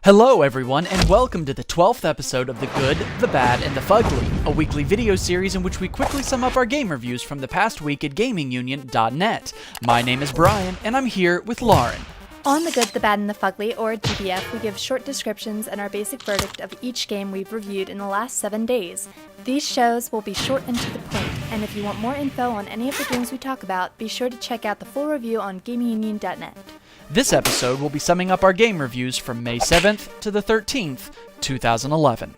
Hello everyone, and welcome to the 12th episode of The Good, the Bad, and the Fugly, a weekly video series in which we quickly sum up our game reviews from the past week at GamingUnion.net. My name is Brian, and I'm here with Lauren. On The Good, the Bad, and the Fugly, or GBF, we give short descriptions and our basic verdict of each game we've reviewed in the last 7 days. These shows will be short and to the point, and if you want more info on any of the games we talk about, be sure to check out the full review on GamingUnion.net. This episode will be summing up our game reviews from May 7th to the 13th, 2011.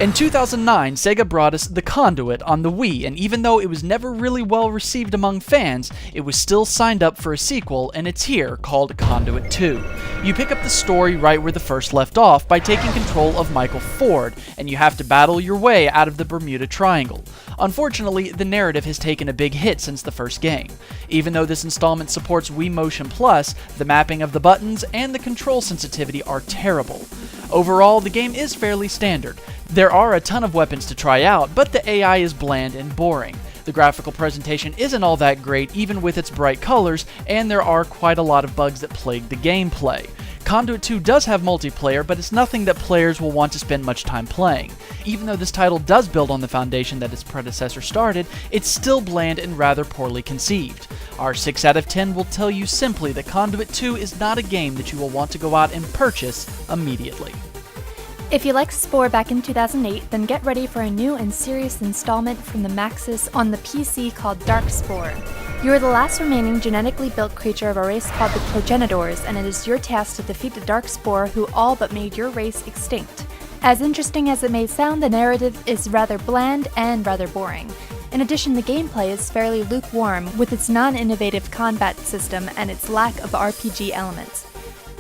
In 2009, Sega brought us the Conduit on the Wii, and even though it was never really well received among fans, it was still signed up for a sequel, and it's here, called Conduit 2. You pick up the story right where the first left off by taking control of Michael Ford, and you have to battle your way out of the Bermuda Triangle. Unfortunately, the narrative has taken a big hit since the first game. Even though this installment supports Wii Motion Plus, the mapping of the buttons and the control sensitivity are terrible. Overall, the game is fairly standard. There are a ton of weapons to try out, but the AI is bland and boring. The graphical presentation isn't all that great even with its bright colors, and there are quite a lot of bugs that plague the gameplay. Conduit 2 does have multiplayer, but it's nothing that players will want to spend much time playing. Even though this title does build on the foundation that its predecessor started, it's still bland and rather poorly conceived. Our 6 out of 10 will tell you simply that Conduit 2 is not a game that you will want to go out and purchase immediately. If you liked Spore back in 2008, then get ready for a new and serious installment from the Maxis on the PC called Darkspore. You are the last remaining genetically built creature of a race called the Progenitors, and it is your task to defeat the Darkspore who all but made your race extinct. As interesting as it may sound, the narrative is rather bland and rather boring. In addition, the gameplay is fairly lukewarm with its non-innovative combat system and its lack of RPG elements.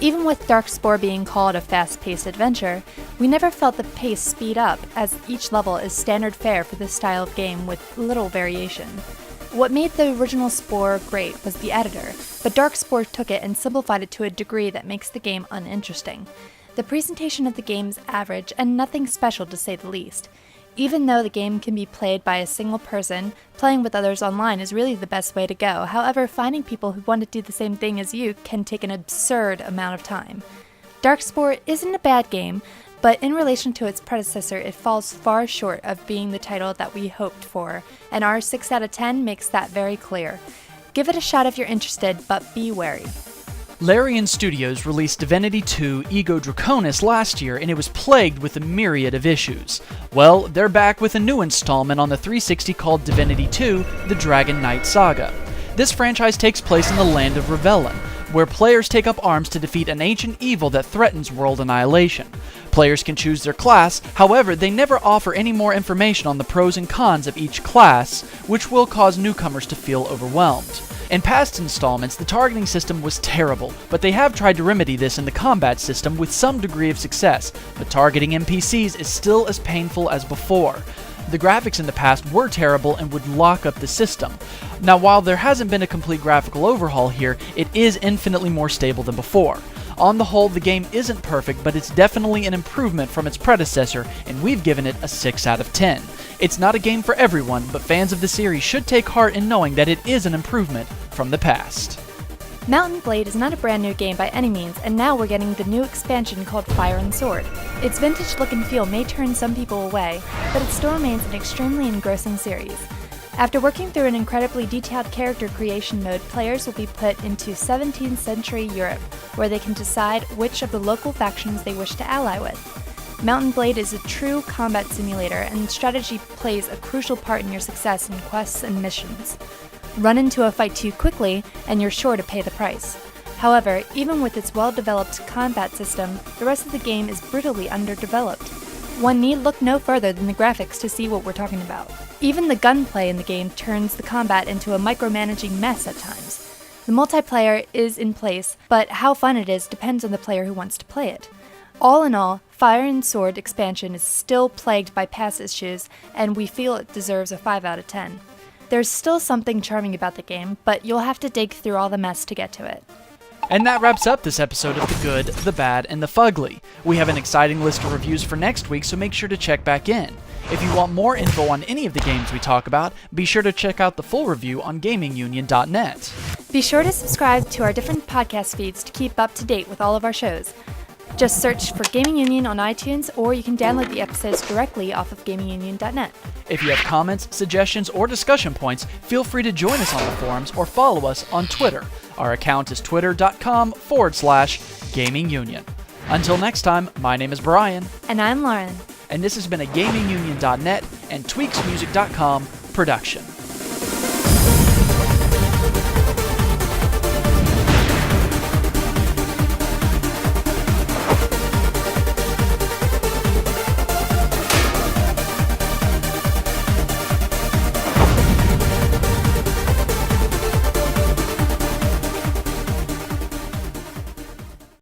Even with Darkspore being called a fast-paced adventure, we never felt the pace speed up, as each level is standard fare for this style of game with little variation. What made the original Spore great was the editor, but Darkspore took it and simplified it to a degree that makes the game uninteresting. The presentation of the game is average and nothing special to say the least. Even though the game can be played by a single person, playing with others online is really the best way to go. However, finding people who want to do the same thing as you can take an absurd amount of time. Darkspore isn't a bad game, but in relation to its predecessor, it falls far short of being the title that we hoped for, and our 6 out of 10 makes that very clear. Give it a shot if you're interested, but be wary. Larian Studios released Divinity 2 Ego Draconis last year, and it was plagued with a myriad of issues. Well, they're back with a new installment on the 360 called Divinity 2 The Dragon Knight Saga. This franchise takes place in the land of Revelin, where players take up arms to defeat an ancient evil that threatens world annihilation. Players can choose their class, however, they never offer any more information on the pros and cons of each class, which will cause newcomers to feel overwhelmed. In past installments, the targeting system was terrible, but they have tried to remedy this in the combat system with some degree of success, but targeting NPCs is still as painful as before. The graphics in the past were terrible and would lock up the system. Now, while there hasn't been a complete graphical overhaul here, it is infinitely more stable than before. On the whole, the game isn't perfect, but it's definitely an improvement from its predecessor, and we've given it a 6 out of 10. It's not a game for everyone, but fans of the series should take heart in knowing that it is an improvement from the past. Mountain Blade is not a brand new game by any means, and now we're getting the new expansion called Fire and Sword. Its vintage look and feel may turn some people away, but it still remains an extremely engrossing series. After working through an incredibly detailed character creation mode, players will be put into 17th century Europe, where they can decide which of the local factions they wish to ally with. Mountain Blade is a true combat simulator, and strategy plays a crucial part in your success in quests and missions. Run into a fight too quickly, and you're sure to pay the price. However, even with its well-developed combat system, the rest of the game is brutally underdeveloped. One need look no further than the graphics to see what we're talking about. Even the gunplay in the game turns the combat into a micromanaging mess at times. The multiplayer is in place, but how fun it is depends on the player who wants to play it. All in all, Fire and Sword expansion is still plagued by past issues, and we feel it deserves a 5 out of 10. There's still something charming about the game, but you'll have to dig through all the mess to get to it. And that wraps up this episode of The Good, the Bad, and the Fugly. We have an exciting list of reviews for next week, so make sure to check back in. If you want more info on any of the games we talk about, be sure to check out the full review on GamingUnion.net. Be sure to subscribe to our different podcast feeds to keep up to date with all of our shows. Just search for Gaming Union on iTunes, or you can download the episodes directly off of gamingunion.net. If you have comments, suggestions, or discussion points, feel free to join us on the forums or follow us on Twitter. Our account is twitter.com/gamingunion. Until next time, my name is Brian. And I'm Lauren. And this has been a GamingUnion.net and TweaksMusic.com production.